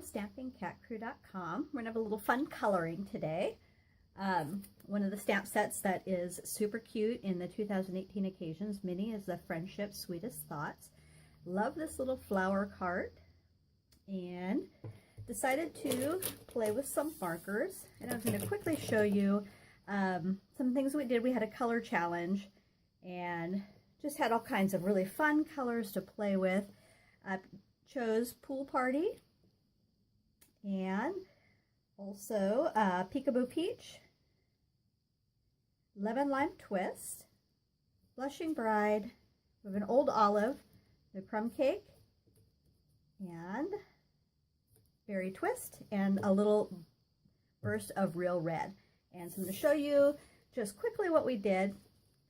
to stampingcatcrew.com. We're going to have a little fun coloring today. One of the stamp sets that is super cute in the 2018 occasions mini is the Friendship Sweetest Thoughts. Love this little flower card and decided to play with some markers. And I was going to quickly show you some things we did. We had a color challenge and just had all kinds of really fun colors to play with. Chose Pool Party and also Peekaboo Peach, Lemon Lime Twist, Blushing Bride, we have an Old Olive, the Crumb Cake, and Berry Twist, and a little burst of Real Red. And so I'm going to show you just quickly what we did.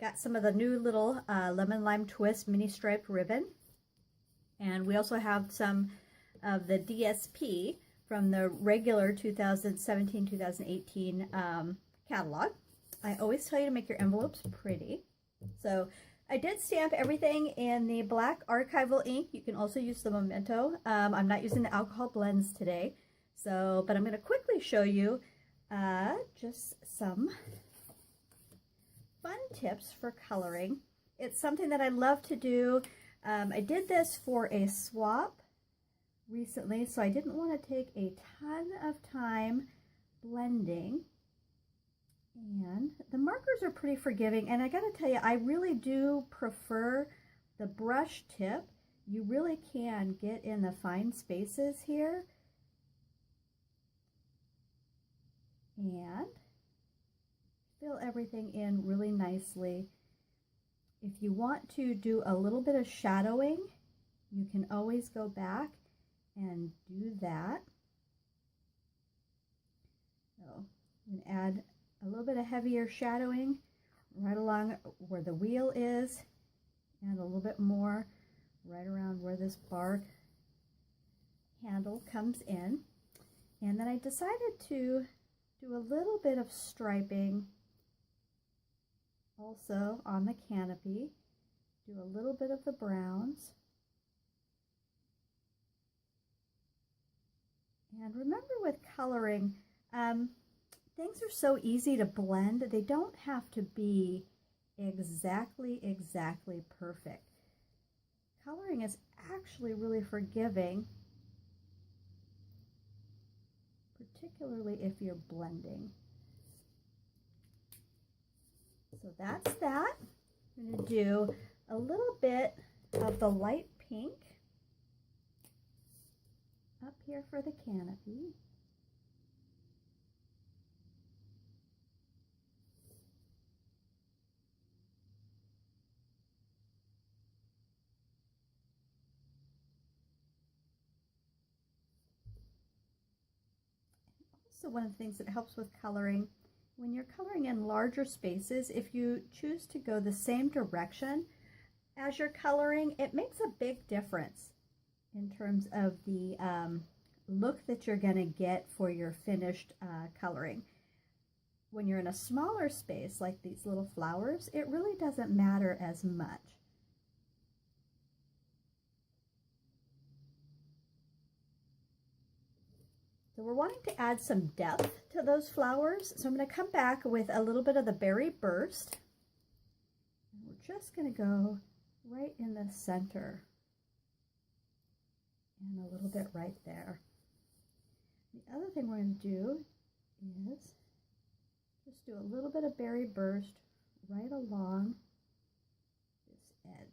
Got some of the new little Lemon Lime Twist mini striped ribbon. And we also have some of the DSP from the regular 2017-2018 catalog. I always tell you to make your envelopes pretty. So I did stamp everything in the black archival ink. You can also use the Memento. I'm not using the alcohol blends today, but I'm going to quickly show you just some fun tips for coloring. It's something that I love to do. I did this for a swap recently, so I didn't want to take a ton of time blending. And the markers are pretty forgiving, and I gotta tell you, I really do prefer the brush tip. You really can get in the fine spaces here and fill everything in really nicely. If you want to do a little bit of shadowing, you can always go back and do that. So I'm going to add a little bit of heavier shadowing right along where the wheel is, and a little bit more right around where this bark handle comes in. And then I decided to do a little bit of striping also on the canopy, do a little bit of the browns. And remember with coloring, things are so easy to blend. They don't have to be exactly perfect. Coloring is actually really forgiving, particularly if you're blending. So that's that. I'm going to do a little bit of the light pink up here for the canopy. Also, one of the things that helps with coloring, when you're coloring in larger spaces, if you choose to go the same direction as you're coloring, it makes a big difference in terms of the look that you're going to get for your finished coloring. When you're in a smaller space like these little flowers, it really doesn't matter as much. So we're wanting to add some depth to those flowers. So I'm going to come back with a little bit of the Berry Burst. And we're just going to go right in the center and a little bit right there. The other thing we're going to do is just do a little bit of Berry Burst right along this edge.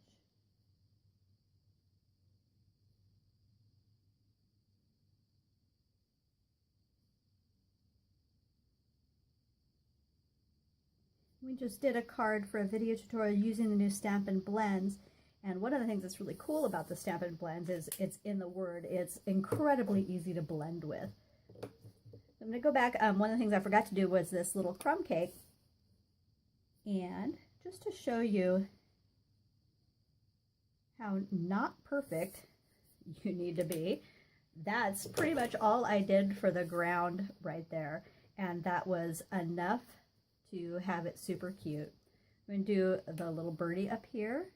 We just did a card for a video tutorial using the new Stampin' blends, and one of the things that's really cool about the Stampin' blends is it's in the word. It's incredibly easy to blend with. I'm going to go back. One of the things I forgot to do was this little crumb cake, and just to show you how not perfect you need to be, that's pretty much all I did for the ground right there, and that was enough to have it super cute. I'm going to do the little birdie up here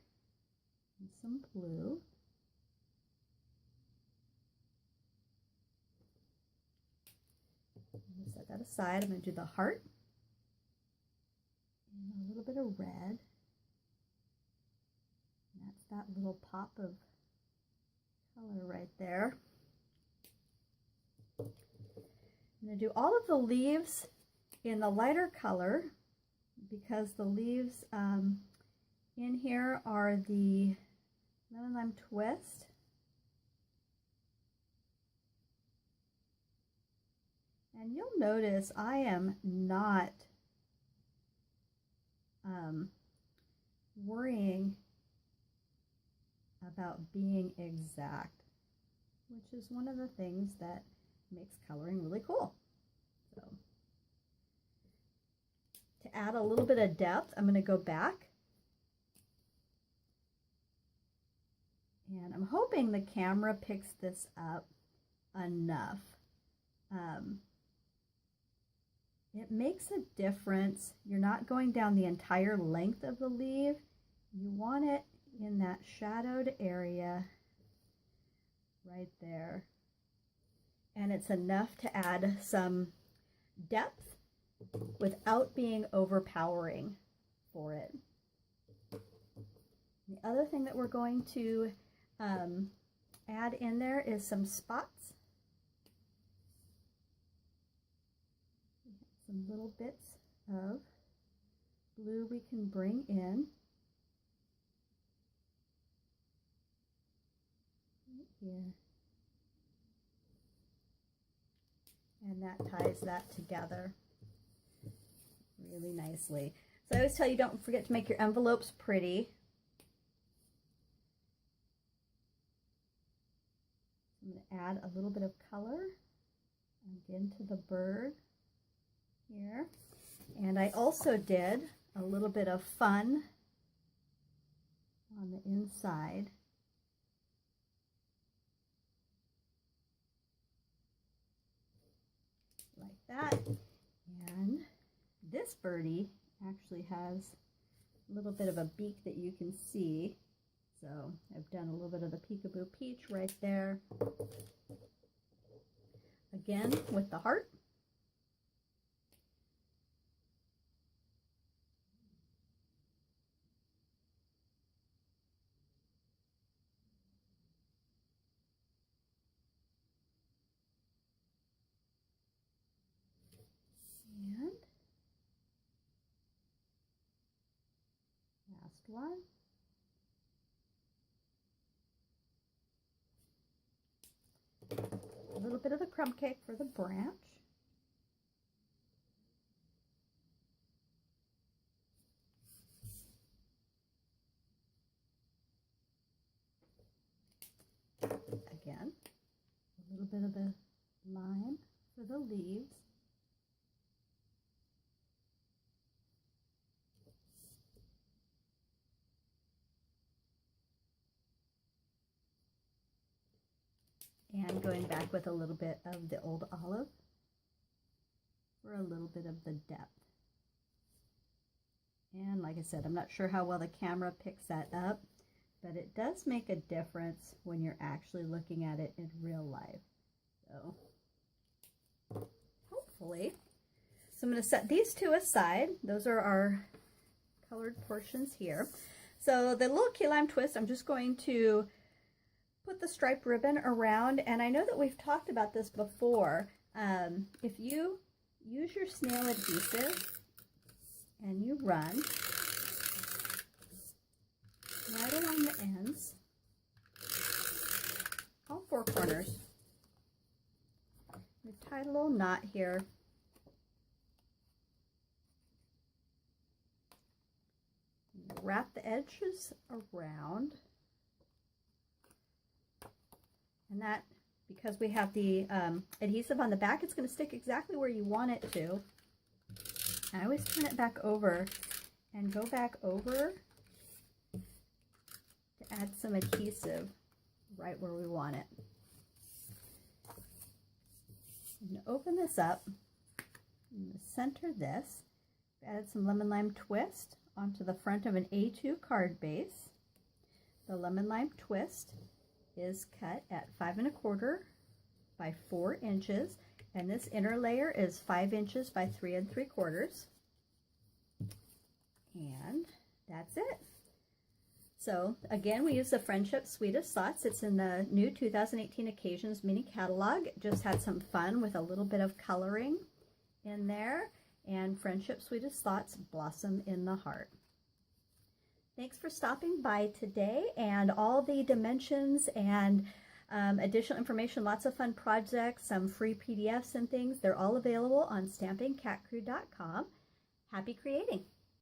and some blue. that aside. I'm going to do the heart and a little bit of red. And that's that little pop of color right there. I'm going to do all of the leaves in the lighter color because the leaves in here are the lemon lime twist. And you'll notice I am not worrying about being exact, which is one of the things that makes coloring really cool. So to add a little bit of depth, I'm going to go back. And I'm hoping the camera picks this up enough. It makes a difference. You're not going down the entire length of the leaf. You want it in that shadowed area right there. And it's enough to add some depth without being overpowering for it. The other thing that we're going to add in there is some spots. Some little bits of blue we can bring in right here, and that ties that together really nicely. So I always tell you, don't forget to make your envelopes pretty. I'm going to add a little bit of color again to the bird here. And I also did a little bit of fun on the inside. Like that. And this birdie actually has a little bit of a beak that you can see. So I've done a little bit of the peekaboo peach right there. Again with the heart. And last one. A little bit of the crumb cake for the branch. Again, a little bit of the lime for the leaves. And going back with a little bit of the old olive for a little bit of the depth. And like I said, I'm not sure how well the camera picks that up, but it does make a difference when you're actually looking at it in real life. So hopefully. So I'm going to set these two aside. Those are our colored portions here. So the little key lime twist, I'm just going to put the striped ribbon around, and I know that we've talked about this before. If you use your snail adhesive and you run right along the ends, all four corners, you tie a little knot here. Wrap the edges around. And that, because we have the adhesive on the back, it's going to stick exactly where you want it to. I always turn it back over and go back over to add some adhesive right where we want it. I'm going to open this up. I'm going to center this. Added some lemon lime twist onto the front of an A2 card base. The lemon lime twist is cut at 5 1/4 by 4 inches, And this inner layer is 5 inches by 3 3/4. And that's it. So again, we use the Friendship Sweetest Thoughts. It's in the new 2018 Occasions mini catalog. Just had some fun with a little bit of coloring in there. And Friendship Sweetest Thoughts blossom in the heart. Thanks for stopping by today, and all the dimensions and additional information, lots of fun projects, some free PDFs and things, they're all available on stampingcatcrew.com. Happy creating!